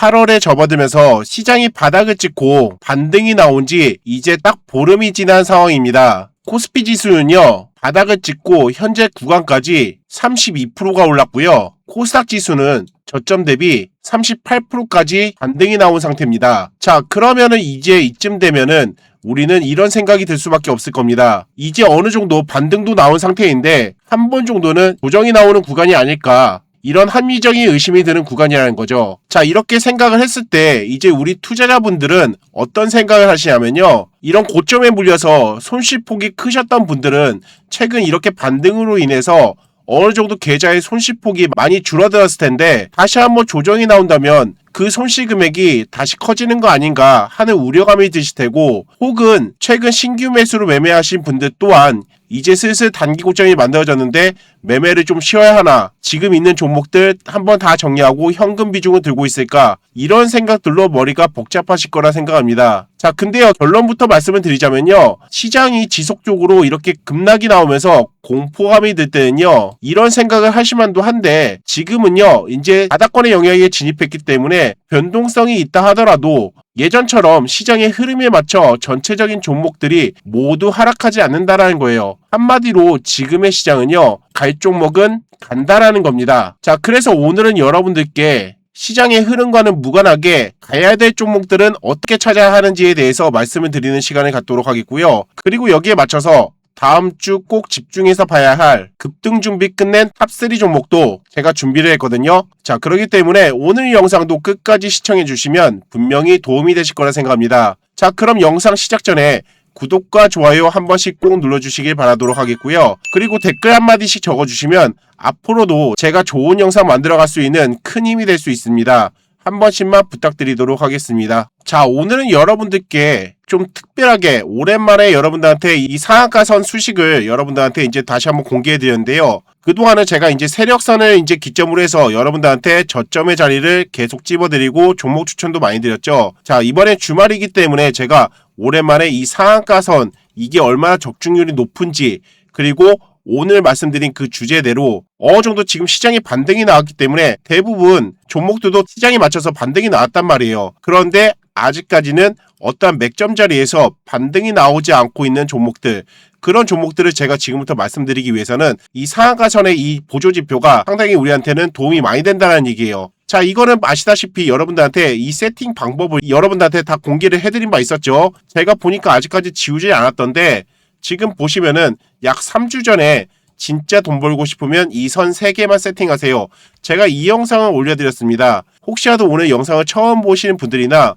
8월에 접어들면서 시장이 바닥을 찍고 반등이 나온 지 이제 딱 보름이 지난 상황입니다. 코스피 지수는요, 바닥을 찍고 현재 구간까지 32%가 올랐고요. 코스닥 지수는 저점 대비 38%까지 반등이 나온 상태입니다. 자, 그러면은 이제 이쯤 되면은 우리는 이런 생각이 들 수밖에 없을 겁니다. 이제 어느 정도 반등도 나온 상태인데 한 번 정도는 조정이 나오는 구간이 아닐까, 이런 합리적인 의심이 드는 구간이라는 거죠. 자, 이렇게 생각을 했을 때 이제 우리 투자자분들은 어떤 생각을 하시냐면요, 이런 고점에 물려서 손실폭이 크셨던 분들은 최근 이렇게 반등으로 인해서 어느 정도 계좌의 손실폭이 많이 줄어들었을 텐데 다시 한번 조정이 나온다면 그 손실 금액이 다시 커지는 거 아닌가 하는 우려감이 드실 테고, 혹은 최근 신규 매수로 매매하신 분들 또한 이제 슬슬 단기 고점이 만들어졌는데 매매를 좀 쉬어야 하나, 지금 있는 종목들 한번 다 정리하고 현금 비중을 들고 있을까, 이런 생각들로 머리가 복잡하실 거라 생각합니다. 자, 근데요, 결론부터 말씀을 드리자면요, 시장이 지속적으로 이렇게 급락이 나오면서 공포감이 들 때는요, 이런 생각을 하실 만도 한데, 지금은요 이제 바닥권의 영역에 진입했기 때문에 변동성이 있다 하더라도 예전처럼 시장의 흐름에 맞춰 전체적인 종목들이 모두 하락하지 않는다라는 거예요. 한마디로 지금의 시장은요, 갈 종목은 간다라는 겁니다. 자, 그래서 오늘은 여러분들께 시장의 흐름과는 무관하게 가야 될 종목들은 어떻게 찾아야 하는지에 대해서 말씀을 드리는 시간을 갖도록 하겠고요. 그리고 여기에 맞춰서 다음 주 꼭 집중해서 봐야 할 급등 준비 끝낸 탑3 종목도 제가 준비를 했거든요. 자, 그렇기 때문에 오늘 영상도 끝까지 시청해 주시면 분명히 도움이 되실 거라 생각합니다. 자, 그럼 영상 시작 전에 구독과 좋아요 한 번씩 꼭 눌러주시길 바라도록 하겠고요. 그리고 댓글 한마디씩 적어주시면 앞으로도 제가 좋은 영상 만들어갈 수 있는 큰 힘이 될 수 있습니다. 한 번씩만 부탁드리도록 하겠습니다. 자, 오늘은 여러분들께 좀 특별하게 오랜만에 여러분들한테 이 상한가선 수식을 여러분들한테 이제 다시 한번 공개해 드렸는데요. 그동안은 제가 이제 세력선을 이제 기점으로 해서 여러분들한테 저점의 자리를 계속 찝어드리고 종목 추천도 많이 드렸죠. 자, 이번에 주말이기 때문에 제가 오랜만에 이 상한가선, 이게 얼마나 적중률이 높은지, 그리고 오늘 말씀드린 그 주제대로 어느 정도 지금 시장에 반등이 나왔기 때문에 대부분 종목들도 시장에 맞춰서 반등이 나왔단 말이에요. 그런데 아직까지는 어떠한 맥점 자리에서 반등이 나오지 않고 있는 종목들, 그런 종목들을 제가 지금부터 말씀드리기 위해서는 이 상한가선의 이 보조지표가 상당히 우리한테는 도움이 많이 된다는 얘기예요. 자, 이거는 아시다시피 여러분들한테 이 세팅 방법을 여러분들한테 다 공개를 해드린 바 있었죠. 제가 보니까 아직까지 지우지 않았던데, 지금 보시면은 약 3주 전에 진짜 돈 벌고 싶으면 이 선 3개만 세팅하세요, 제가 이 영상을 올려드렸습니다. 혹시라도 오늘 영상을 처음 보시는 분들이나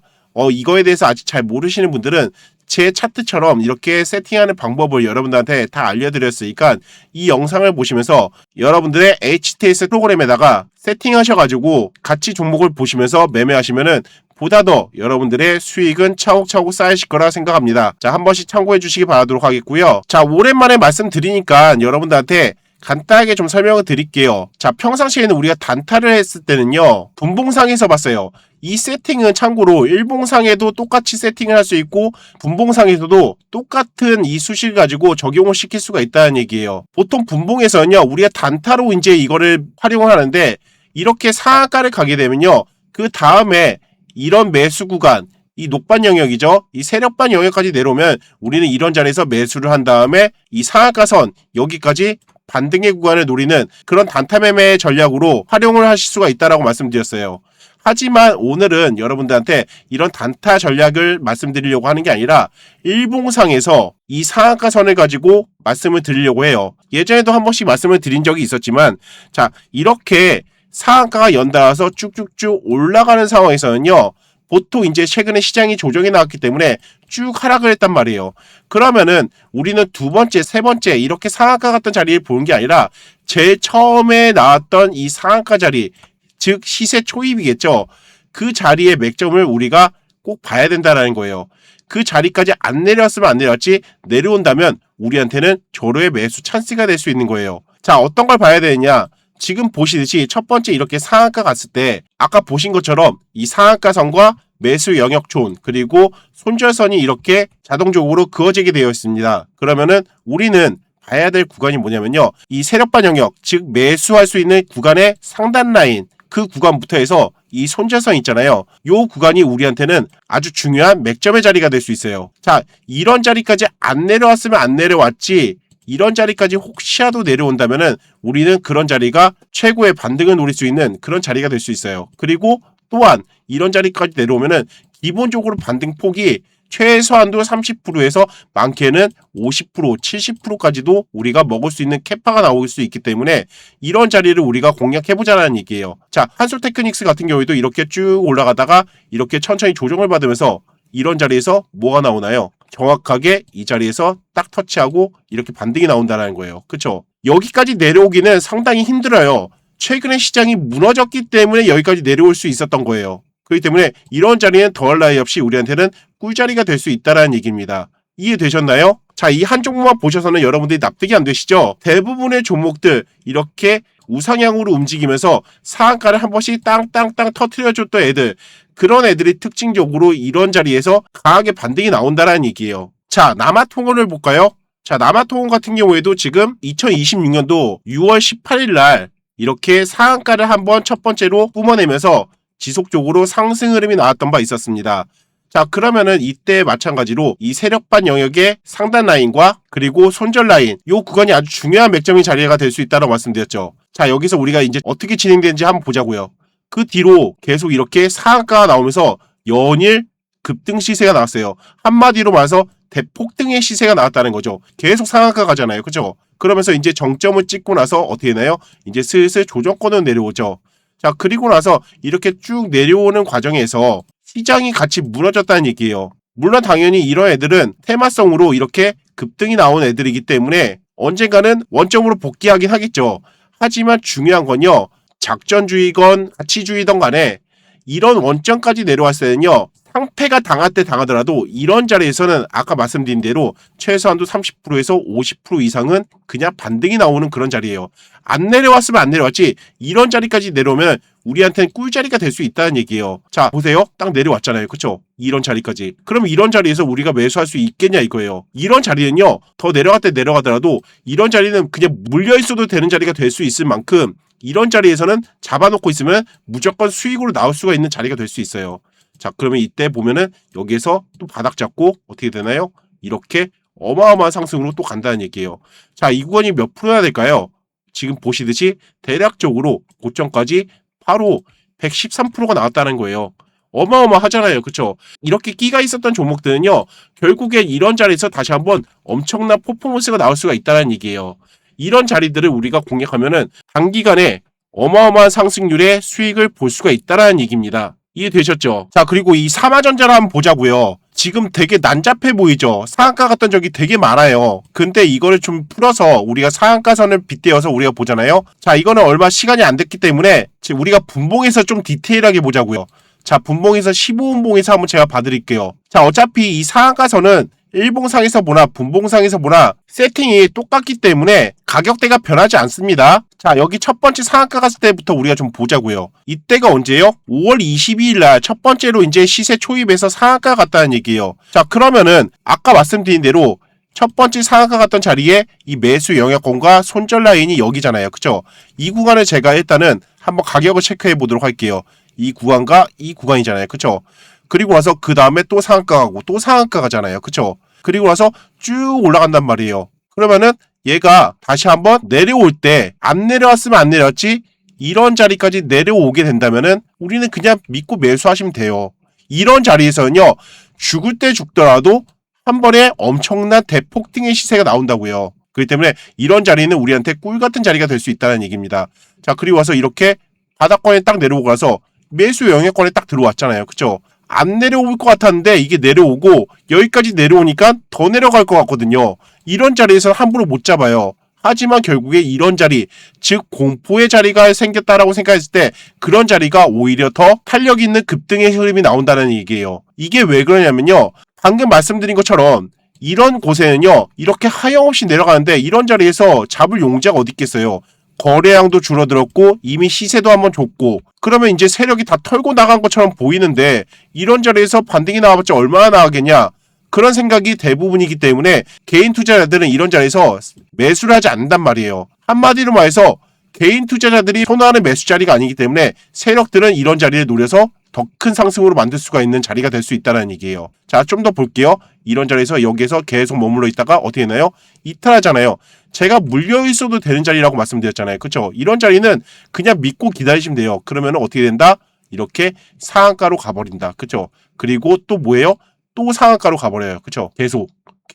이거에 대해서 아직 잘 모르시는 분들은 제 차트처럼 이렇게 세팅하는 방법을 여러분들한테 다 알려드렸으니까 이 영상을 보시면서 여러분들의 HTS 프로그램에다가 세팅하셔가지고 같이 종목을 보시면서 매매하시면은 보다 더 여러분들의 수익은 차곡차곡 쌓이실 거라 생각합니다. 자, 한 번씩 참고해 주시기 바라도록 하겠고요. 자, 오랜만에 말씀드리니까 여러분들한테 간단하게 좀 설명을 드릴게요. 자, 평상시에는 우리가 단타를 했을 때는요, 분봉상에서 봤어요. 이 세팅은 참고로 일봉상에도 똑같이 세팅을 할 수 있고 분봉상에서도 똑같은 이 수식을 가지고 적용을 시킬 수가 있다는 얘기예요. 보통 분봉에서는요, 우리가 단타로 이제 이거를 활용을 하는데, 이렇게 상한가를 가게 되면요, 그 다음에 이런 매수 구간, 이 녹반 영역이죠, 이 세력반 영역까지 내려오면 우리는 이런 자리에서 매수를 한 다음에 이 상한가선 여기까지 반등의 구간을 노리는 그런 단타 매매 전략으로 활용을 하실 수가 있다라고 말씀드렸어요. 하지만 오늘은 여러분들한테 이런 단타 전략을 말씀드리려고 하는 게 아니라 일봉상에서 이 상한가선을 가지고 말씀을 드리려고 해요. 예전에도 한 번씩 말씀을 드린 적이 있었지만, 자, 이렇게 상한가가 연달아서 쭉쭉쭉 올라가는 상황에서는요, 보통 이제 최근에 시장이 조정이 나왔기 때문에 쭉 하락을 했단 말이에요. 그러면은 우리는 두 번째, 세 번째 이렇게 상한가 같은 자리를 보는 게 아니라 제일 처음에 나왔던 이 상한가 자리, 즉 시세 초입이겠죠. 그 자리의 맥점을 우리가 꼭 봐야 된다는 거예요. 그 자리까지 안 내려왔으면 안 내려왔지, 내려온다면 우리한테는 절호의 매수 찬스가 될 수 있는 거예요. 자, 어떤 걸 봐야 되느냐? 지금 보시듯이 첫 번째 이렇게 상한가 갔을 때 아까 보신 것처럼 이 상한가선과 매수 영역촌 그리고 손절선이 이렇게 자동적으로 그어지게 되어 있습니다. 그러면은 우리는 봐야 될 구간이 뭐냐면요, 이 세력반 영역, 즉 매수할 수 있는 구간의 상단 라인, 그 구간부터 해서 이 손절선 있잖아요. 요 구간이 우리한테는 아주 중요한 맥점의 자리가 될 수 있어요. 자, 이런 자리까지 안 내려왔으면 안 내려왔지, 이런 자리까지 혹시라도 내려온다면은 우리는 그런 자리가 최고의 반등을 노릴 수 있는 그런 자리가 될 수 있어요. 그리고 또한 이런 자리까지 내려오면은 기본적으로 반등 폭이 최소한도 30%에서 많게는 50%, 70%까지도 우리가 먹을 수 있는 캐파가 나올 수 있기 때문에 이런 자리를 우리가 공략해보자는 얘기예요. 자, 한솔테크닉스 같은 경우에도 이렇게 쭉 올라가다가 이렇게 천천히 조정을 받으면서 이런 자리에서 뭐가 나오나요? 정확하게 이 자리에서 딱 터치하고 이렇게 반등이 나온다는 거예요. 그쵸? 여기까지 내려오기는 상당히 힘들어요. 최근에 시장이 무너졌기 때문에 여기까지 내려올 수 있었던 거예요. 그렇기 때문에 이런 자리는 더할 나위 없이 우리한테는 꿀자리가 될 수 있다는 얘기입니다. 이해되셨나요? 자, 이 한 종목만 보셔서는 여러분들이 납득이 안 되시죠? 대부분의 종목들 이렇게 우상향으로 움직이면서 상한가를 한 번씩 땅땅땅 터트려줬던 애들, 그런 애들이 특징적으로 이런 자리에서 강하게 반등이 나온다는 얘기예요. 자, 남아통운을 볼까요? 자, 남아통운 같은 경우에도 지금 2026년도 6월 18일 날 이렇게 상한가를 한번 첫 번째로 뿜어내면서 지속적으로 상승 흐름이 나왔던 바 있었습니다. 자, 그러면은 이때 마찬가지로 이 세력반 영역의 상단 라인과 그리고 손절 라인, 이 구간이 아주 중요한 맥점이 자리가 될 수 있다고 말씀드렸죠. 자, 여기서 우리가 이제 어떻게 진행되는지 한번 보자고요. 그 뒤로 계속 이렇게 상한가가 나오면서 연일 급등 시세가 나왔어요. 한마디로 말해서 대폭등의 시세가 나왔다는 거죠. 계속 상한가 가잖아요. 그죠? 그러면서 이제 정점을 찍고 나서 어떻게 되나요? 이제 슬슬 조정권을 내려오죠. 자, 그리고 나서 이렇게 쭉 내려오는 과정에서 시장이 같이 무너졌다는 얘기예요. 물론 당연히 이런 애들은 테마성으로 이렇게 급등이 나온 애들이기 때문에 언젠가는 원점으로 복귀하긴 하겠죠. 하지만 중요한 건요, 작전주의건 가치주의든 간에 이런 원점까지 내려왔을 때는요, 상패가 당할 때 당하더라도 이런 자리에서는 아까 말씀드린 대로 최소한도 30%에서 50% 이상은 그냥 반등이 나오는 그런 자리예요. 안 내려왔으면 안 내려왔지, 이런 자리까지 내려오면 우리한테는 꿀자리가 될 수 있다는 얘기예요. 자, 보세요. 딱 내려왔잖아요. 그쵸? 이런 자리까지. 그럼 이런 자리에서 우리가 매수할 수 있겠냐 이거예요. 이런 자리는요, 더 내려갈 때 내려가더라도 이런 자리는 그냥 물려있어도 되는 자리가 될 수 있을 만큼 이런 자리에서는 잡아놓고 있으면 무조건 수익으로 나올 수가 있는 자리가 될 수 있어요. 자, 그러면 이때 보면은 여기에서 또 바닥 잡고 어떻게 되나요? 이렇게 어마어마한 상승으로 또 간다는 얘기예요. 자, 이 구간이 몇 프로나 될까요? 지금 보시듯이 대략적으로 고점까지 바로 113%가 나왔다는 거예요. 어마어마하잖아요. 그쵸? 이렇게 끼가 있었던 종목들은요, 결국엔 이런 자리에서 다시 한번 엄청난 퍼포먼스가 나올 수가 있다는 얘기예요. 이런 자리들을 우리가 공략하면은 단기간에 어마어마한 상승률의 수익을 볼 수가 있다는 얘기입니다. 이해되셨죠? 자, 그리고 이 삼화전자를 한번 보자고요. 지금 되게 난잡해 보이죠? 상한가 갔던 적이 되게 많아요. 근데 이거를 좀 풀어서 우리가 상한가선을 빗대어서 우리가 보잖아요. 자, 이거는 얼마 시간이 안 됐기 때문에 우리가 분봉에서 좀 디테일하게 보자고요. 자, 분봉에서 15분봉에서 한번 제가 봐드릴게요. 자, 어차피 이 상한가선은 일봉상에서 보나 분봉상에서 보나 세팅이 똑같기 때문에 가격대가 변하지 않습니다. 자, 여기 첫 번째 상한가 갔을 때부터 우리가 좀 보자고요. 이때가 언제요? 5월 22일 날 첫 번째로 이제 시세 초입에서 상한가 갔다는 얘기예요. 자, 그러면은 아까 말씀드린 대로 첫 번째 상한가 갔던 자리에 이 매수 영역권과 손절 라인이 여기잖아요. 그쵸? 이 구간을 제가 일단은 한번 가격을 체크해 보도록 할게요. 이 구간과 이 구간이잖아요. 그쵸? 그리고 나서 그 다음에 또 상한가 가고 또 상한가 가잖아요. 그쵸? 그리고 나서 쭉 올라간단 말이에요. 그러면은 얘가 다시 한번 내려올 때 안 내려왔으면 안 내려왔지, 이런 자리까지 내려오게 된다면은 우리는 그냥 믿고 매수하시면 돼요. 이런 자리에서는요, 죽을 때 죽더라도 한 번에 엄청난 대폭등의 시세가 나온다고요. 그렇기 때문에 이런 자리는 우리한테 꿀 같은 자리가 될 수 있다는 얘기입니다. 자, 그리고 와서 이렇게 바닥권에 딱 내려오고 나서 매수 영역권에 딱 들어왔잖아요. 그쵸? 안 내려올 것 같았는데 이게 내려오고 여기까지 내려오니까 더 내려갈 것 같거든요. 이런 자리에서 함부로 못 잡아요. 하지만 결국에 이런 자리, 즉 공포의 자리가 생겼다라고 생각했을 때 그런 자리가 오히려 더 탄력 있는 급등의 흐름이 나온다는 얘기예요. 이게 왜 그러냐면요, 방금 말씀드린 것처럼 이런 곳에는요, 이렇게 하염없이 내려가는데 이런 자리에서 잡을 용자가 어디 있겠어요. 거래량도 줄어들었고 이미 시세도 한번 줬고, 그러면 이제 세력이 다 털고 나간 것처럼 보이는데 이런 자리에서 반등이 나와봤자 얼마나 나가겠냐, 그런 생각이 대부분이기 때문에 개인 투자자들은 이런 자리에서 매수를 하지 않는단 말이에요. 한마디로 말해서 개인 투자자들이 선호하는 매수 자리가 아니기 때문에 세력들은 이런 자리를 노려서 더 큰 상승으로 만들 수가 있는 자리가 될 수 있다는 얘기예요. 자, 좀 더 볼게요. 이런 자리에서 여기에서 계속 머물러 있다가 어떻게 되나요? 이탈하잖아요. 제가 물려 있어도 되는 자리라고 말씀드렸잖아요. 그쵸? 이런 자리는 그냥 믿고 기다리시면 돼요. 그러면 어떻게 된다? 이렇게 상한가로 가버린다. 그쵸? 그리고 또 뭐예요? 또 상한가로 가버려요. 그쵸?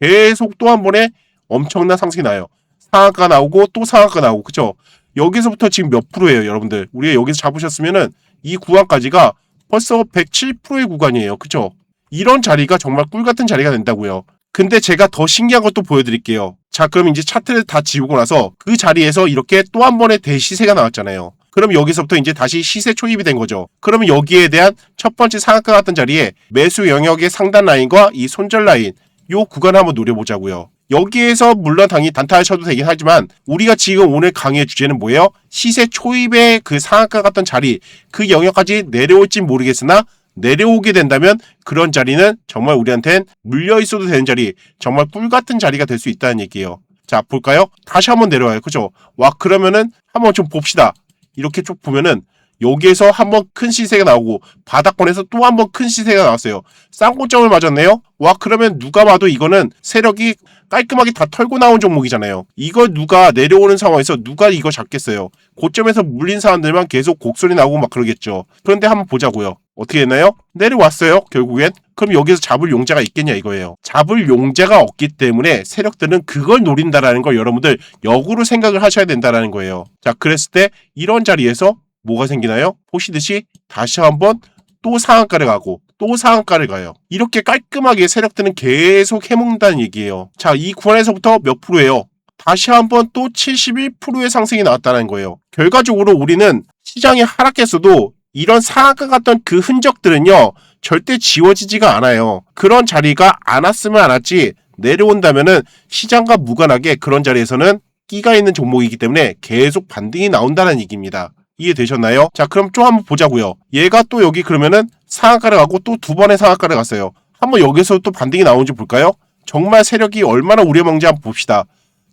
계속 또 한 번에 엄청난 상승이 나요. 상한가 나오고 또 상한가 나오고. 그쵸? 여기서부터 지금 몇 프로예요, 여러분들? 우리가 여기서 잡으셨으면은 이 구간까지가 벌써 107%의 구간이에요. 그쵸? 이런 자리가 정말 꿀같은 자리가 된다고요. 근데 제가 더 신기한 것도 보여드릴게요. 자, 그럼 이제 차트를 다 지우고 나서 그 자리에서 이렇게 또 한 번의 대시세가 나왔잖아요. 그럼 여기서부터 이제 다시 시세 초입이 된 거죠. 그러면 여기에 대한 첫 번째 상한가 같은 자리에 매수 영역의 상단 라인과 이 손절 라인, 요 구간을 한번 노려보자고요. 여기에서 물론 당연히 단타를 쳐도 되긴 하지만 우리가 지금 오늘 강의의 주제는 뭐예요? 시세 초입의 그 상한가 같던 자리, 그 영역까지 내려올진 모르겠으나 내려오게 된다면 그런 자리는 정말 우리한텐 물려 있어도 되는 자리, 정말 꿀같은 자리가 될 수 있다는 얘기예요. 자, 볼까요? 다시 한번 내려와요. 그죠? 와, 그러면은 한번 좀 봅시다. 이렇게 쭉 보면은 여기에서 한번 큰 시세가 나오고 바닥권에서 또 한번 큰 시세가 나왔어요. 쌍고점을 맞았네요. 와, 그러면 누가 봐도 이거는 세력이 깔끔하게 다 털고 나온 종목이잖아요. 이거 누가 내려오는 상황에서 누가 이거 잡겠어요. 고점에서 물린 사람들만 계속 곡소리 나오고 막 그러겠죠. 그런데 한번 보자고요. 어떻게 됐나요? 내려왔어요. 결국엔. 그럼 여기서 잡을 용자가 있겠냐 이거예요. 잡을 용자가 없기 때문에 세력들은 그걸 노린다라는 걸 여러분들 역으로 생각을 하셔야 된다라는 거예요. 자, 그랬을 때 이런 자리에서 뭐가 생기나요? 보시듯이 다시 한번 또 상한가를 가고 또 상한가를 가요. 이렇게 깔끔하게 세력들은 계속 해먹는다는 얘기예요. 자, 이 구간에서부터 몇 프로예요? 다시 한번 또 71%의 상승이 나왔다는 거예요. 결과적으로 우리는 시장이 하락했어도 이런 상한가 같던 그 흔적들은요, 절대 지워지지가 않아요. 그런 자리가 안 왔으면 안 왔지 내려온다면은 시장과 무관하게 그런 자리에서는 끼가 있는 종목이기 때문에 계속 반등이 나온다는 얘기입니다. 이해되셨나요? 자, 그럼 좀 한번 보자고요. 얘가 또 여기 그러면은 상한가를 가고 또 두 번의 상한가를 갔어요. 한번 여기서 또 반등이 나오는지 볼까요? 정말 세력이 얼마나 우려먹는지 한번 봅시다.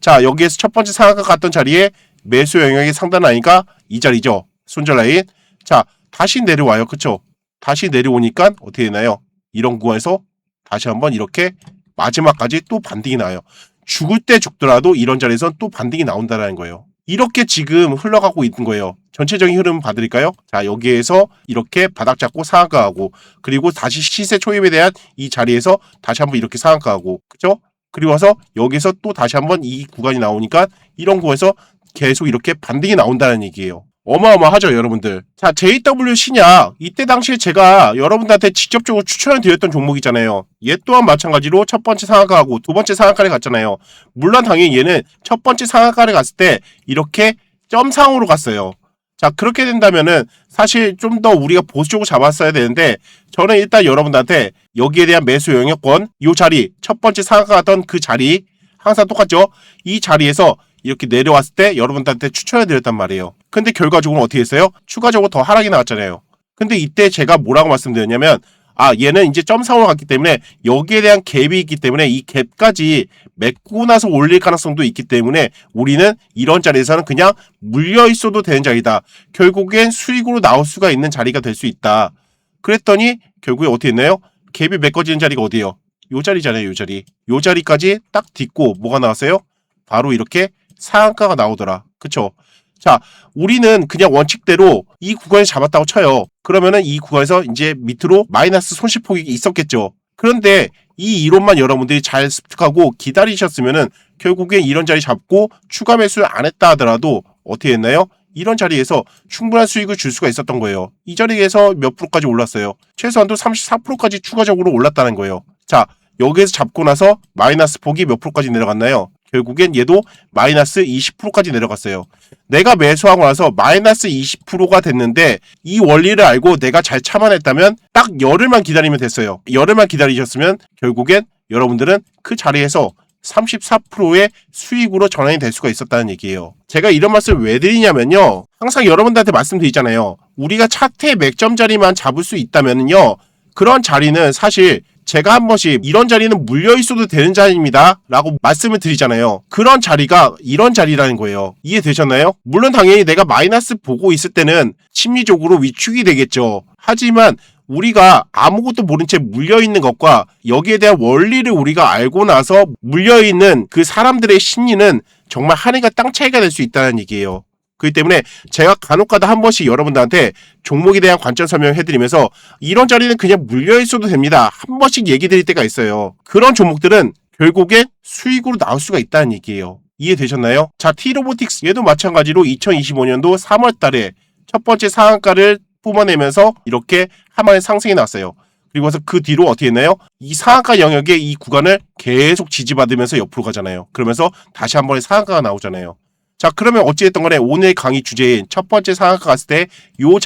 자, 여기에서 첫 번째 상한가 갔던 자리에 매수 영역의 상단 라인가 이 자리죠. 손절 라인. 자, 다시 내려와요. 그쵸? 다시 내려오니까 어떻게 되나요? 이런 구간에서 다시 한번 이렇게 마지막까지 또 반등이 나와요. 죽을 때 죽더라도 이런 자리에서 또 반등이 나온다는 거예요. 이렇게 지금 흘러가고 있는 거예요. 전체적인 흐름 봐드릴까요? 자, 여기에서 이렇게 바닥 잡고 상한가하고 그리고 다시 시세 초입에 대한 이 자리에서 다시 한번 이렇게 상한가하고 그죠? 그리고 와서 여기서 또 다시 한번 이 구간이 나오니까 이런 구간에서 계속 이렇게 반등이 나온다는 얘기예요. 어마어마하죠, 여러분들. 자, JW 신약. 이때 당시에 제가 여러분들한테 직접적으로 추천을 드렸던 종목이잖아요. 얘 또한 마찬가지로 첫 번째 상한가하고 두 번째 상한가를 갔잖아요. 물론 당연히 얘는 첫 번째 상한가를 갔을 때 이렇게 점상으로 갔어요. 자, 그렇게 된다면은 사실 좀 더 우리가 보수적으로 잡았어야 되는데 저는 일단 여러분들한테 여기에 대한 매수 영역권, 이 자리, 첫 번째 상한가 갔던 그 자리 항상 똑같죠? 이 자리에서 이렇게 내려왔을 때 여러분들한테 추천해 드렸단 말이에요. 근데 결과적으로 어떻게 했어요? 추가적으로 더 하락이 나왔잖아요. 근데 이때 제가 뭐라고 말씀드렸냐면 얘는 이제 점상으로 갔기 때문에 여기에 대한 갭이 있기 때문에 이 갭까지 메꾸고 나서 올릴 가능성도 있기 때문에 우리는 이런 자리에서는 그냥 물려 있어도 되는 자리다. 결국엔 수익으로 나올 수가 있는 자리가 될 수 있다. 그랬더니 결국에 어떻게 했나요? 갭이 메꿔지는 자리가 어디예요? 요 자리잖아요. 요 자리. 요 자리까지 딱 딛고 뭐가 나왔어요? 바로 이렇게 상한가가 나오더라. 그쵸? 자, 우리는 그냥 원칙대로 이 구간에 잡았다고 쳐요. 그러면은 이 구간에서 이제 밑으로 마이너스 손실폭이 있었겠죠. 그런데 이 이론만 여러분들이 잘 습득하고 기다리셨으면은 결국엔 이런 자리 잡고 추가 매수를 안 했다 하더라도 어떻게 했나요? 이런 자리에서 충분한 수익을 줄 수가 있었던 거예요. 이 자리에서 몇 프로까지 올랐어요? 최소한도 34%까지 추가적으로 올랐다는 거예요. 자, 여기에서 잡고 나서 마이너스 폭이 몇 프로까지 내려갔나요? 결국엔 얘도 마이너스 20%까지 내려갔어요. 내가 매수하고 나서 마이너스 20%가 됐는데 이 원리를 알고 내가 잘 참아냈다면 딱 열흘만 기다리면 됐어요. 열흘만 기다리셨으면 결국엔 여러분들은 그 자리에서 34%의 수익으로 전환이 될 수가 있었다는 얘기예요. 제가 이런 말씀을 왜 드리냐면요. 항상 여러분들한테 말씀드리잖아요. 우리가 차트의 맥점 자리만 잡을 수 있다면요. 그런 자리는 사실 제가 한 번씩 이런 자리는 물려 있어도 되는 자리입니다 라고 말씀을 드리잖아요. 그런 자리가 이런 자리라는 거예요. 이해되셨나요? 물론 당연히 내가 마이너스 보고 있을 때는 심리적으로 위축이 되겠죠. 하지만 우리가 아무것도 모른 채 물려있는 것과 여기에 대한 원리를 우리가 알고 나서 물려있는 그 사람들의 심리는 정말 하늘과 땅 차이가 될 수 있다는 얘기예요. 그렇기 때문에 제가 간혹가다 한 번씩 여러분들한테 종목에 대한 관점 설명해드리면서 이런 자리는 그냥 물려있어도 됩니다. 한 번씩 얘기 드릴 때가 있어요. 그런 종목들은 결국에 수익으로 나올 수가 있다는 얘기예요. 이해되셨나요? 자, T-로보틱스 얘도 마찬가지로 2025년도 3월 달에 첫 번째 상한가를 뿜어내면서 이렇게 한 번에 상승이 나왔어요. 그리고 나서 그 뒤로 어떻게 했나요? 이 상한가 영역의 이 구간을 계속 지지받으면서 옆으로 가잖아요. 그러면서 다시 한 번에 상한가가 나오잖아요. 자, 그러면 어찌됐든 간에 오늘 강의 주제인 첫 번째 상한가 갔을 때 요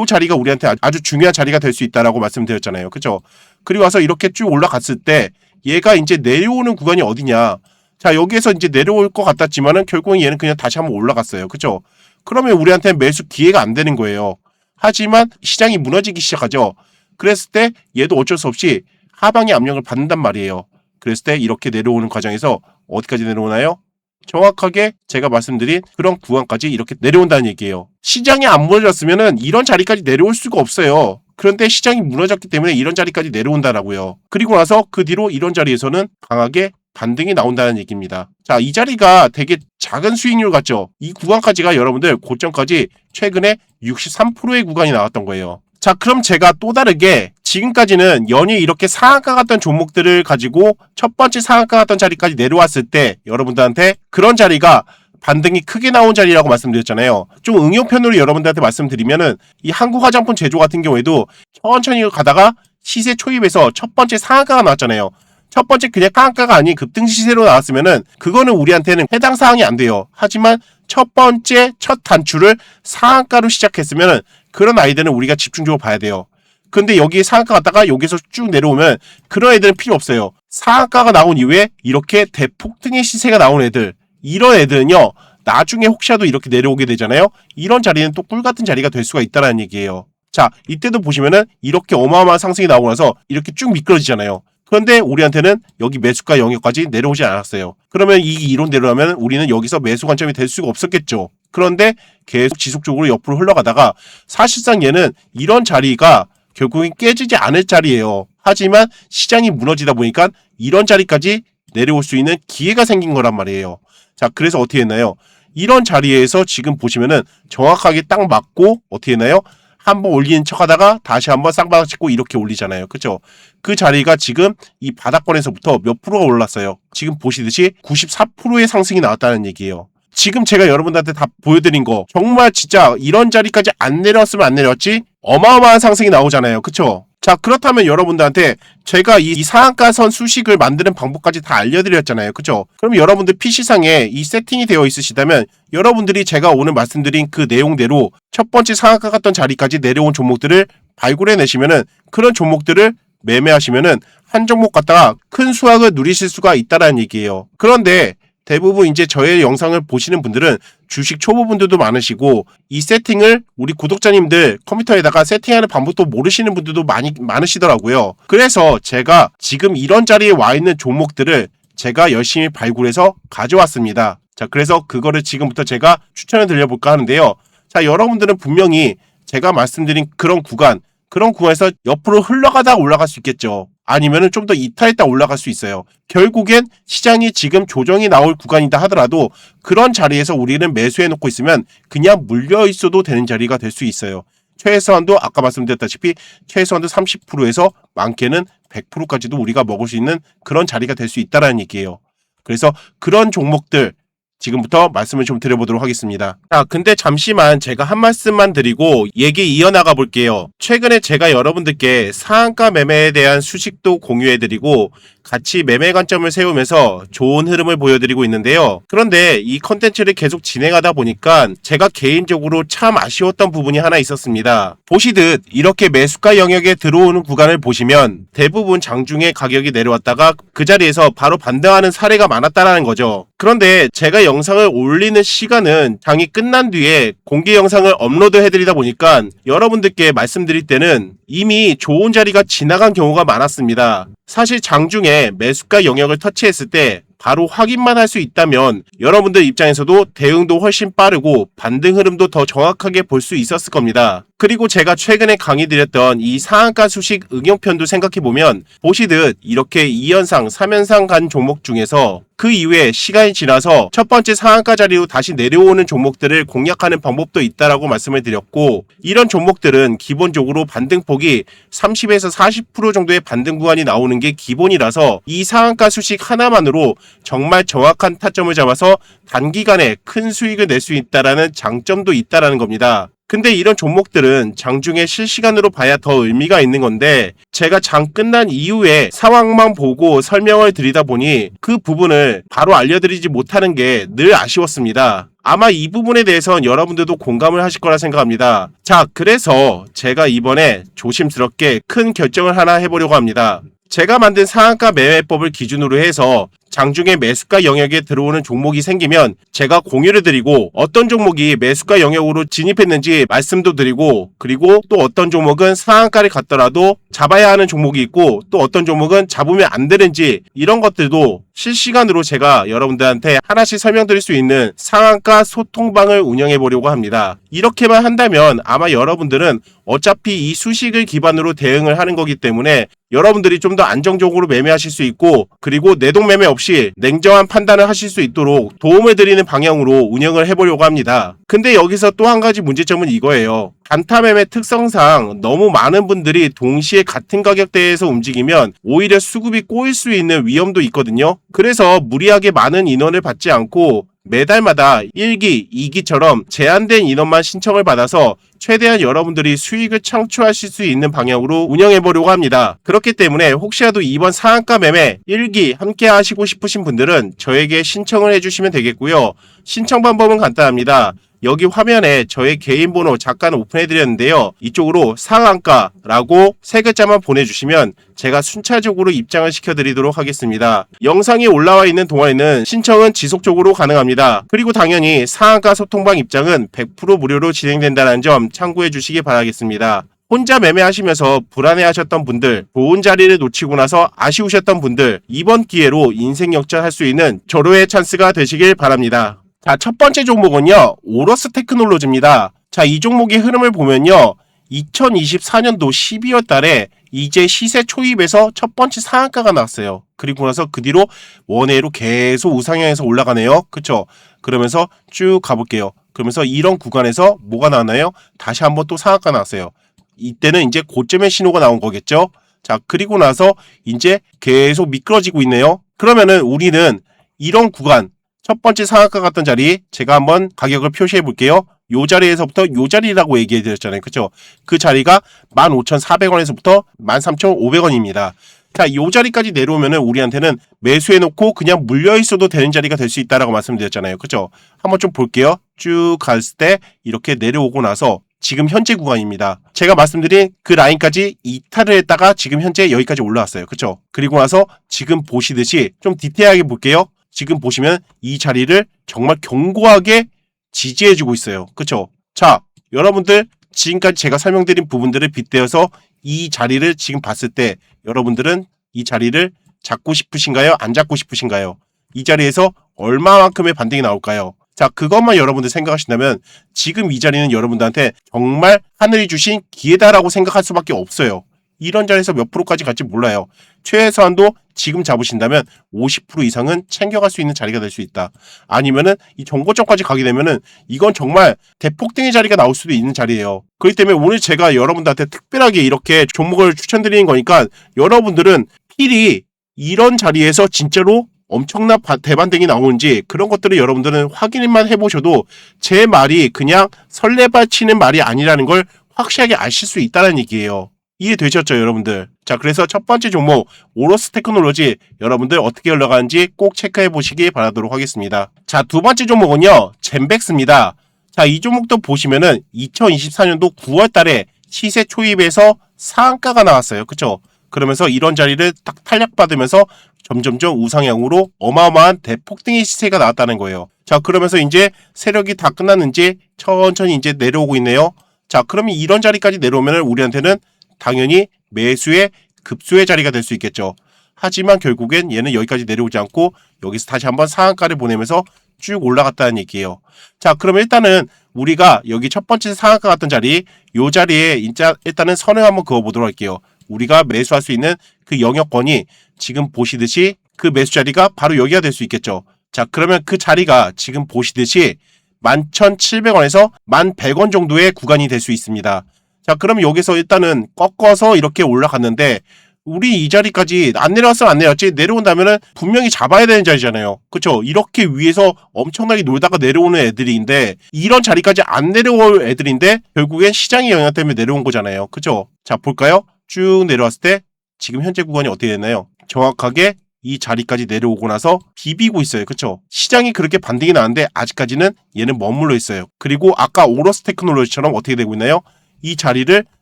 자리가 우리한테 아주 중요한 자리가 될 수 있다라고 말씀드렸잖아요. 그죠? 그리고 와서 이렇게 쭉 올라갔을 때 얘가 이제 내려오는 구간이 어디냐? 자, 여기에서 이제 내려올 것 같았지만은 결국은 얘는 그냥 다시 한번 올라갔어요. 그죠? 그러면 우리한테 매수 기회가 안 되는 거예요. 하지만 시장이 무너지기 시작하죠. 그랬을 때 얘도 어쩔 수 없이 하방의 압력을 받는단 말이에요. 그랬을 때 이렇게 내려오는 과정에서 어디까지 내려오나요? 정확하게 제가 말씀드린 그런 구간까지 이렇게 내려온다는 얘기예요. 시장이 안 무너졌으면은 이런 자리까지 내려올 수가 없어요. 그런데 시장이 무너졌기 때문에 이런 자리까지 내려온다라고요. 그리고 나서 그 뒤로 이런 자리에서는 강하게 반등이 나온다는 얘기입니다. 자, 이 자리가 되게 작은 수익률 같죠? 이 구간까지가 여러분들 고점까지 최근에 63%의 구간이 나왔던 거예요. 자, 그럼 제가 또 다르게 지금까지는 연일 이렇게 상한가 같던 종목들을 가지고 첫 번째 상한가 같던 자리까지 내려왔을 때 여러분들한테 그런 자리가 반등이 크게 나온 자리라고 말씀드렸잖아요. 좀 응용편으로 여러분들한테 말씀드리면은 이 한국 화장품 제조 같은 경우에도 천천히 가다가 시세 초입에서 첫 번째 상한가가 나왔잖아요. 첫 번째 그냥 상한가가 아닌 급등 시세로 나왔으면은 그거는 우리한테는 해당 사항이 안 돼요. 하지만 첫 번째 첫 단추를 상한가로 시작했으면은 그런 아이들은 우리가 집중적으로 봐야 돼요. 근데 여기에 상한가 갔다가 여기서 쭉 내려오면 그런 애들은 필요 없어요. 상한가가 나온 이후에 이렇게 대폭등의 시세가 나온 애들, 이런 애들은요 나중에 혹시라도 이렇게 내려오게 되잖아요. 이런 자리는 또 꿀같은 자리가 될 수가 있다는 얘기예요. 자, 이때도 보시면은 이렇게 어마어마한 상승이 나오고 나서 이렇게 쭉 미끄러지잖아요. 그런데 우리한테는 여기 매수가 영역까지 내려오지 않았어요. 그러면 이 이론대로라면 우리는 여기서 매수 관점이 될 수가 없었겠죠. 그런데 계속 지속적으로 옆으로 흘러가다가 사실상 얘는 이런 자리가 결국엔 깨지지 않을 자리예요. 하지만 시장이 무너지다 보니까 이런 자리까지 내려올 수 있는 기회가 생긴 거란 말이에요. 자, 그래서 어떻게 했나요? 이런 자리에서 지금 보시면은 정확하게 딱 맞고 어떻게 했나요? 한번 올리는 척 하다가 다시 한번 쌍바닥 찍고 이렇게 올리잖아요. 그죠? 그 자리가 지금 이 바닥권에서부터 몇 프로가 올랐어요. 지금 보시듯이 94%의 상승이 나왔다는 얘기예요. 지금 제가 여러분들한테 다 보여드린 거 정말 진짜 이런 자리까지 안 내려왔으면 안 내려왔지 어마어마한 상승이 나오잖아요. 그쵸? 자, 그렇다면 여러분들한테 제가 이 상한가선 수식을 만드는 방법까지 다 알려드렸잖아요. 그죠? 그럼 여러분들 PC상에 이 세팅이 되어 있으시다면 여러분들이 제가 오늘 말씀드린 그 내용대로 첫 번째 상한가 같던 자리까지 내려온 종목들을 발굴해내시면은 그런 종목들을 매매하시면은 한 종목 갖다가 큰 수확을 누리실 수가 있다라는 얘기예요. 그런데 대부분 이제 저의 영상을 보시는 분들은 주식 초보분들도 많으시고 이 세팅을 우리 구독자님들 컴퓨터에다가 세팅하는 방법도 모르시는 분들도 많으시더라고요. 그래서 제가 지금 이런 자리에 와 있는 종목들을 제가 열심히 발굴해서 가져왔습니다. 자, 그래서 그거를 지금부터 제가 추천을 드려볼까 하는데요. 자, 여러분들은 분명히 제가 말씀드린 그런 구간에서 옆으로 흘러가다 올라갈 수 있겠죠. 아니면은 좀 더 이탈했다 올라갈 수 있어요. 결국엔 시장이 지금 조정이 나올 구간이다 하더라도 그런 자리에서 우리는 매수해 놓고 있으면 그냥 물려 있어도 되는 자리가 될 수 있어요. 최소한도 아까 말씀드렸다시피 최소한도 30%에서 많게는 100%까지도 우리가 먹을 수 있는 그런 자리가 될 수 있다라는 얘기예요. 그래서 그런 종목들 지금부터 말씀을 좀 드려보도록 하겠습니다. 자, 근데 잠시만 제가 한 말씀만 드리고 얘기 이어나가 볼게요. 최근에 제가 여러분들께 상한가 매매에 대한 수식도 공유해드리고 같이 매매 관점을 세우면서 좋은 흐름을 보여드리고 있는데요. 그런데 이 컨텐츠를 계속 진행하다 보니까 제가 개인적으로 참 아쉬웠던 부분이 하나 있었습니다. 보시듯 이렇게 매수가 영역에 들어오는 구간을 보시면 대부분 장중에 가격이 내려왔다가 그 자리에서 바로 반등하는 사례가 많았다라는 거죠. 그런데 제가 영상을 올리는 시간은 장이 끝난 뒤에 공개 영상을 업로드 해드리다 보니까 여러분들께 말씀드릴 때는 이미 좋은 자리가 지나간 경우가 많았습니다. 사실 장중에 매수가 영역을 터치했을 때 바로 확인만 할 수 있다면 여러분들 입장에서도 대응도 훨씬 빠르고 반등 흐름도 더 정확하게 볼 수 있었을 겁니다. 그리고 제가 최근에 강의드렸던 이 상한가 수식 응용편도 생각해보면 보시듯 이렇게 2연상, 3연상 간 종목 중에서 그 이후에 시간이 지나서 첫 번째 상한가 자리로 다시 내려오는 종목들을 공략하는 방법도 있다라고 말씀을 드렸고, 이런 종목들은 기본적으로 반등폭이 30에서 40% 정도의 반등 구간이 나오는 게 기본이라서 이 상한가 수식 하나만으로 정말 정확한 타점을 잡아서 단기간에 큰 수익을 낼 수 있다라는 장점도 있다라는 겁니다. 근데 이런 종목들은 장중에 실시간으로 봐야 더 의미가 있는 건데 제가 장 끝난 이후에 상황만 보고 설명을 드리다 보니 그 부분을 바로 알려드리지 못하는 게 늘 아쉬웠습니다. 아마 이 부분에 대해서는 여러분들도 공감을 하실 거라 생각합니다. 자, 그래서 제가 이번에 조심스럽게 큰 결정을 하나 해보려고 합니다. 제가 만든 상한가 매매법을 기준으로 해서 장중에 매수가 영역에 들어오는 종목이 생기면 제가 공유를 드리고 어떤 종목이 매수가 영역으로 진입했는지 말씀도 드리고, 그리고 또 어떤 종목은 상한가를 갔더라도 잡아야 하는 종목이 있고 또 어떤 종목은 잡으면 안 되는지 이런 것들도 실시간으로 제가 여러분들한테 하나씩 설명드릴 수 있는 상한가 소통방을 운영해 보려고 합니다. 이렇게만 한다면 아마 여러분들은 어차피 이 수식을 기반으로 대응을 하는 거기 때문에 여러분들이 좀 더 안정적으로 매매하실 수 있고, 그리고 내동매매 없이 냉정한 판단을 하실 수 있도록 도움을 드리는 방향으로 운영을 해보려고 합니다. 근데 여기서 또 한 가지 문제점은 이거예요. 단타매매 특성상 너무 많은 분들이 동시에 같은 가격대에서 움직이면 오히려 수급이 꼬일 수 있는 위험도 있거든요. 그래서 무리하게 많은 인원을 받지 않고 매달마다 1기, 2기처럼 제한된 인원만 신청을 받아서 최대한 여러분들이 수익을 창출하실 수 있는 방향으로 운영해 보려고 합니다. 그렇기 때문에 혹시라도 이번 상한가 매매 1기 함께 하시고 싶으신 분들은 저에게 신청을 해주시면 되겠고요. 신청 방법은 간단합니다. 여기 화면에 저의 개인 번호 잠깐 오픈해 드렸는데요. 이쪽으로 상한가라고 세 글자만 보내주시면 제가 순차적으로 입장을 시켜드리도록 하겠습니다. 영상이 올라와 있는 동안에는 신청은 지속적으로 가능합니다. 그리고 당연히 상한가 소통방 입장은 100% 무료로 진행된다는 점 참고해 주시기 바라겠습니다. 혼자 매매하시면서 불안해하셨던 분들, 좋은 자리를 놓치고 나서 아쉬우셨던 분들, 이번 기회로 인생 역전할 수 있는 절호의 찬스가 되시길 바랍니다. 자, 첫 번째 종목은요, 오러스 테크놀로지입니다. 자, 이 종목의 흐름을 보면요, 2024년도 12월 달에 이제 시세 초입에서 첫 번째 상한가가 나왔어요. 그리고 나서 그 뒤로 원회로 계속 우상향해서 올라가네요. 그쵸? 그러면서 쭉 가볼게요. 그러면서 이런 구간에서 뭐가 나왔나요? 다시 한번 또 상한가 나왔어요. 이때는 이제 고점의 신호가 나온 거겠죠? 자, 그리고 나서 이제 계속 미끄러지고 있네요. 그러면은 우리는 이런 구간, 첫 번째 상한가 같던 자리 제가 한번 가격을 표시해 볼게요. 요 자리에서부터 요 자리라고 얘기해 드렸잖아요. 그쵸? 그 자리가 15,400원에서부터 13,500원입니다. 자, 요 자리까지 내려오면은 우리한테는 매수해 놓고 그냥 물려 있어도 되는 자리가 될 수 있다라고 말씀드렸잖아요. 그쵸? 한번 좀 볼게요. 쭉 갔을 때 이렇게 내려오고 나서 지금 현재 구간입니다. 제가 말씀드린 그 라인까지 이탈을 했다가 지금 현재 여기까지 올라왔어요. 그쵸? 그리고 나서 지금 보시듯이 좀 디테일하게 볼게요. 지금 보시면 이 자리를 정말 견고하게 지지해주고 있어요. 그쵸? 자, 여러분들 지금까지 제가 설명드린 부분들을 빗대어서 이 자리를 지금 봤을 때 여러분들은 이 자리를 잡고 싶으신가요? 안 잡고 싶으신가요? 이 자리에서 얼마만큼의 반등이 나올까요? 자, 그것만 여러분들 생각하신다면 지금 이 자리는 여러분들한테 정말 하늘이 주신 기회다라고 생각할 수밖에 없어요. 이런 자리에서 몇 프로까지 갈지 몰라요. 최소한도 지금 잡으신다면 50% 이상은 챙겨갈 수 있는 자리가 될 수 있다. 아니면은 이 정고점까지 가게 되면은 이건 정말 대폭등의 자리가 나올 수도 있는 자리예요. 그렇기 때문에 오늘 제가 여러분들한테 특별하게 이렇게 종목을 추천드리는 거니까 여러분들은 필히 이런 자리에서 진짜로 엄청난 대반등이 나오는지 그런 것들을 여러분들은 확인만 해보셔도 제 말이 그냥 설레발치는 말이 아니라는 걸 확실하게 아실 수 있다는 얘기예요. 이해되셨죠, 여러분들? 자, 그래서 첫 번째 종목 오러스 테크놀로지 여러분들 어떻게 올라가는지 꼭 체크해 보시기 바라도록 하겠습니다. 자, 두 번째 종목은요, 젠백스입니다. 자, 이 종목도 보시면은 2024년도 9월 달에 시세 초입에서 상한가가 나왔어요. 그쵸? 그러면서 이런 자리를 딱 탄력받으면서 점점점 우상향으로 어마어마한 대폭등의 시세가 나왔다는 거예요. 자, 그러면서 이제 세력이 다 끝났는지 천천히 이제 내려오고 있네요. 자, 그러면 이런 자리까지 내려오면 우리한테는 당연히 매수의 급소의 자리가 될 수 있겠죠. 하지만 결국엔 얘는 여기까지 내려오지 않고 여기서 다시 한번 상한가를 보내면서 쭉 올라갔다는 얘기예요. 자, 그러면 일단은 우리가 여기 첫 번째 상한가 같던 자리, 요 자리에 일단은 선을 한번 그어보도록 할게요. 우리가 매수할 수 있는 그 영역권이 지금 보시듯이 그 매수 자리가 바로 여기가 될 수 있겠죠. 자, 그러면 그 자리가 지금 보시듯이 11,700원에서 1,100원 정도의 구간이 될 수 있습니다. 자, 그러면 여기서 일단은 꺾어서 이렇게 올라갔는데 우리 이 자리까지 안 내려왔으면 안 내려왔지, 내려온다면은 분명히 잡아야 되는 자리잖아요. 그쵸? 이렇게 위에서 엄청나게 놀다가 내려오는 애들인데 이런 자리까지 안 내려올 애들인데 결국엔 시장의 영향 때문에 내려온 거잖아요. 그쵸? 자, 볼까요? 쭉 내려왔을 때 지금 현재 구간이 어떻게 되나요? 정확하게 이 자리까지 내려오고 나서 비비고 있어요. 그쵸? 시장이 그렇게 반등이 나는데 아직까지는 얘는 머물러 있어요. 그리고 아까 오로스 테크놀로지처럼 어떻게 되고 있나요? 이 자리를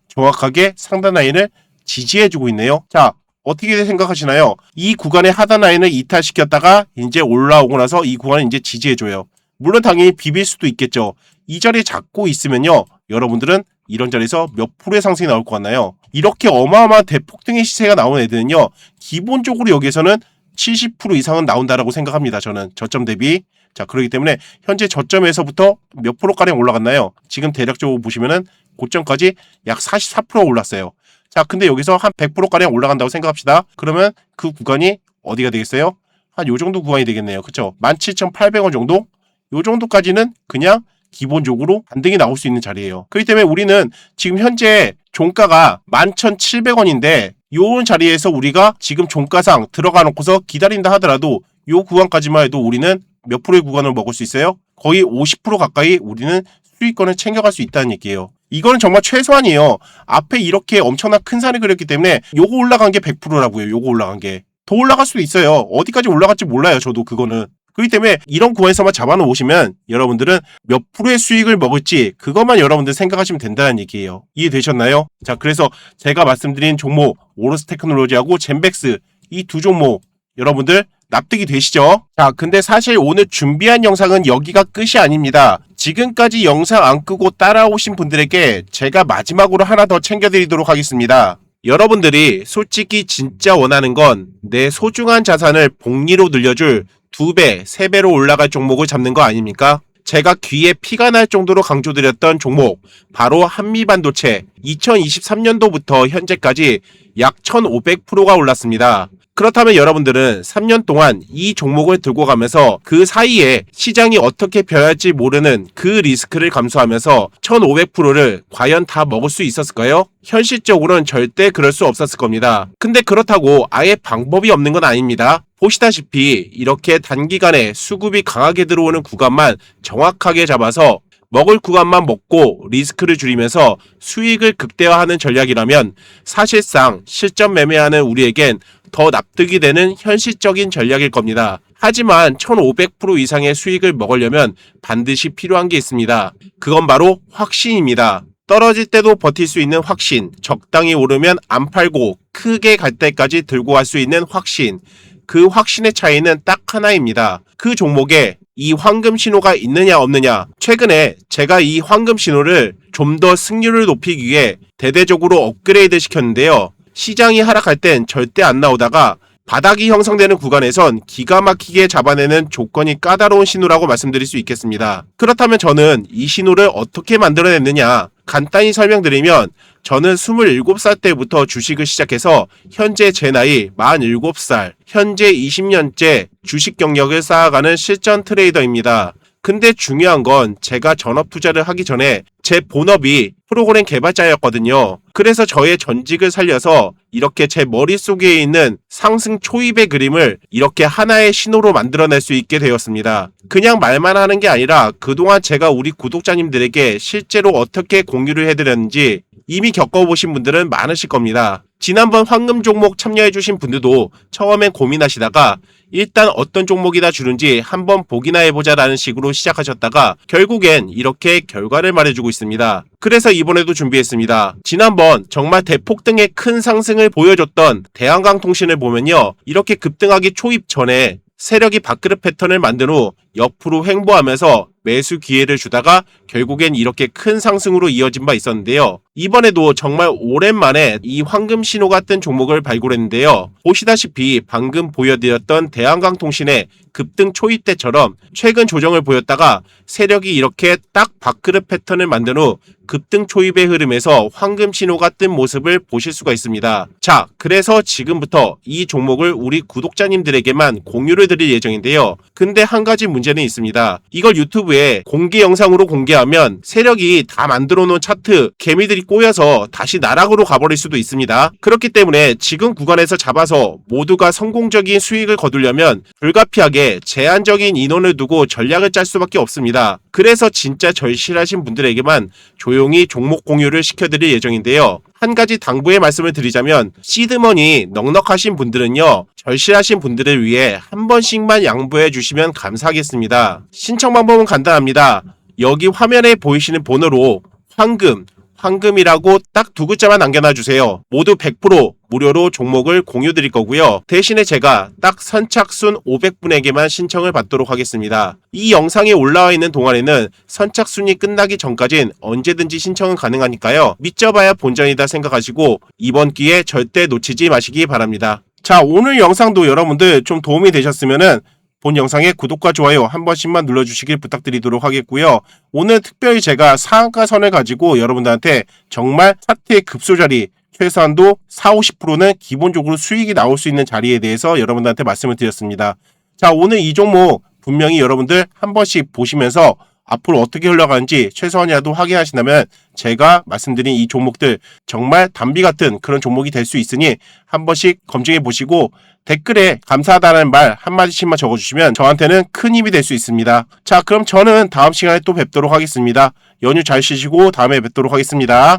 정확하게 상단 라인을 지지해주고 있네요. 자, 어떻게 생각하시나요? 이 구간의 하단 라인을 이탈시켰다가 이제 올라오고 나서 이 구간을 이제 지지해줘요. 물론 당연히 비빌 수도 있겠죠. 이 자리에 잡고 있으면요, 여러분들은 이런 자리에서 몇 프로의 상승이 나올 것 같나요? 이렇게 어마어마한 대폭등의 시세가 나온 애들은요, 기본적으로 여기에서는 70% 이상은 나온다라고 생각합니다. 저는 저점 대비. 자, 그렇기 때문에 현재 저점에서부터 몇 프로가량 올라갔나요? 지금 대략적으로 보시면은 고점까지 약 44% 올랐어요. 자, 근데 여기서 한 100%가량 올라간다고 생각합시다. 그러면 그 구간이 어디가 되겠어요? 한 요 정도 구간이 되겠네요. 그쵸? 17,800원 정도? 요 정도까지는 그냥 기본적으로 반등이 나올 수 있는 자리예요. 그렇기 때문에 우리는 지금 현재 종가가 11,700원인데 요 자리에서 우리가 지금 종가상 들어가 놓고서 기다린다 하더라도 요 구간까지만 해도 우리는 몇 프로의 구간을 먹을 수 있어요? 거의 50% 가까이 우리는 수익권을 챙겨갈 수 있다는 얘기예요. 이거는 정말 최소한이에요. 앞에 이렇게 엄청난 큰 산을 그렸기 때문에 요거 올라간 게 100%라고요. 요거 올라간 게. 더 올라갈 수도 있어요. 어디까지 올라갈지 몰라요. 저도 그거는. 그렇기 때문에 이런 구간에서만 잡아놓으시면 여러분들은 몇 프로의 수익을 먹을지 그것만 여러분들 생각하시면 된다는 얘기예요. 이해되셨나요? 자, 그래서 제가 말씀드린 종목 오로스 테크놀로지하고 젠백스 이 두 종목 여러분들 납득이 되시죠? 자, 근데 사실 오늘 준비한 영상은 여기가 끝이 아닙니다. 지금까지 영상 안 끄고 따라오신 분들에게 제가 마지막으로 하나 더 챙겨드리도록 하겠습니다. 여러분들이 솔직히 진짜 원하는 건 내 소중한 자산을 복리로 늘려줄 2배, 3배로 올라갈 종목을 잡는 거 아닙니까? 제가 귀에 피가 날 정도로 강조드렸던 종목, 바로 한미반도체 2023년도부터 현재까지 약 1500%가 올랐습니다. 그렇다면 여러분들은 3년 동안 이 종목을 들고 가면서 그 사이에 시장이 어떻게 변할지 모르는 그 리스크를 감수하면서 1500%를 과연 다 먹을 수 있었을까요? 현실적으로는 절대 그럴 수 없었을 겁니다. 근데 그렇다고 아예 방법이 없는 건 아닙니다. 보시다시피 이렇게 단기간에 수급이 강하게 들어오는 구간만 정확하게 잡아서 먹을 구간만 먹고 리스크를 줄이면서 수익을 극대화하는 전략이라면 사실상 실전 매매하는 우리에겐 더 납득이 되는 현실적인 전략일 겁니다. 하지만 1500% 이상의 수익을 먹으려면 반드시 필요한 게 있습니다. 그건 바로 확신입니다. 떨어질 때도 버틸 수 있는 확신, 적당히 오르면 안 팔고 크게 갈 때까지 들고 갈 수 있는 확신. 그 확신의 차이는 딱 하나입니다. 그 종목에 이 황금 신호가 있느냐 없느냐. 최근에 제가 이 황금 신호를 좀 더 승률을 높이기 위해 대대적으로 업그레이드 시켰는데요. 시장이 하락할 땐 절대 안 나오다가 바닥이 형성되는 구간에선 기가 막히게 잡아내는 조건이 까다로운 신호라고 말씀드릴 수 있겠습니다. 그렇다면 저는 이 신호를 어떻게 만들어냈느냐 간단히 설명드리면 저는 27살 때부터 주식을 시작해서 현재 제 나이 47살, 현재 20년째 주식 경력을 쌓아가는 실전 트레이더입니다. 근데 중요한 건 제가 전업 투자를 하기 전에 제 본업이 프로그램 개발자였거든요. 그래서 저의 전직을 살려서 이렇게 제 머릿속에 있는 상승 초입의 그림을 이렇게 하나의 신호로 만들어낼 수 있게 되었습니다. 그냥 말만 하는 게 아니라 그동안 제가 우리 구독자님들에게 실제로 어떻게 공유를 해드렸는지 이미 겪어보신 분들은 많으실 겁니다. 지난번 황금 종목 참여해주신 분들도 처음엔 고민하시다가 일단 어떤 종목이나 주는지 한번 보기나 해보자 라는 식으로 시작하셨다가 결국엔 이렇게 결과를 말해주고 있습니다. 그래서 이번에도 준비했습니다. 지난번 정말 대폭등의 큰 상승을 보여줬던 대한강통신을 보면요. 이렇게 급등하기 초입 전에 세력이 밥그릇 패턴을 만든 후 옆으로 횡보하면서 매수 기회를 주다가 결국엔 이렇게 큰 상승으로 이어진 바 있었는데요. 이번에도 정말 오랜만에 이 황금 신호가 뜬 종목을 발굴했는데요. 보시다시피 방금 보여드렸던 대한강통신의 급등 초입 때처럼 최근 조정을 보였다가 세력이 이렇게 딱 밥그릇 패턴을 만든 후 급등 초입의 흐름에서 황금 신호가 뜬 모습을 보실 수가 있습니다. 자, 그래서 지금부터 이 종목을 우리 구독자님들에게만 공유를 드릴 예정인데요. 근데 한 가지 문제는 있습니다. 이걸 유튜브에 공개 영상으로 공개하면 세력이 다 만들어 놓은 차트 개미들이 꼬여서 다시 나락으로 가버릴 수도 있습니다. 그렇기 때문에 지금 구간에서 잡아서 모두가 성공적인 수익을 거두려면 불가피하게 제한적인 인원을 두고 전략을 짤 수밖에 없습니다. 그래서 진짜 절실하신 분들에게만 조용히 종목 공유를 시켜드릴 예정인데요. 한 가지 당부의 말씀을 드리자면 시드머니 넉넉하신 분들은요, 절실하신 분들을 위해 한 번씩만 양보해 주시면 감사하겠습니다. 신청 방법은 간단합니다. 여기 화면에 보이시는 번호로 황금이라고 딱 두 글자만 남겨놔주세요. 모두 100% 무료로 종목을 공유 드릴 거고요. 대신에 제가 딱 선착순 500분에게만 신청을 받도록 하겠습니다. 이 영상에 올라와 있는 동안에는 선착순이 끝나기 전까진 언제든지 신청은 가능하니까요. 믿져봐야 본전이다 생각하시고 이번 기회 절대 놓치지 마시기 바랍니다. 자, 오늘 영상도 여러분들 좀 도움이 되셨으면은 본 영상에 구독과 좋아요 한 번씩만 눌러주시길 부탁드리도록 하겠고요. 오늘 특별히 제가 상한가선을 가지고 여러분들한테 정말 차트의 급소자리 최소한도 40-50%는 기본적으로 수익이 나올 수 있는 자리에 대해서 여러분들한테 말씀을 드렸습니다. 자, 오늘 이 종목 분명히 여러분들 한 번씩 보시면서 앞으로 어떻게 흘러가는지 최소한이라도 확인하신다면 제가 말씀드린 이 종목들 정말 담비 같은 그런 종목이 될 수 있으니 한 번씩 검증해 보시고 댓글에 감사하다는 말 한마디씩만 적어주시면 저한테는 큰 힘이 될 수 있습니다. 자, 그럼 저는 다음 시간에 또 뵙도록 하겠습니다. 연휴 잘 쉬시고 다음에 뵙도록 하겠습니다.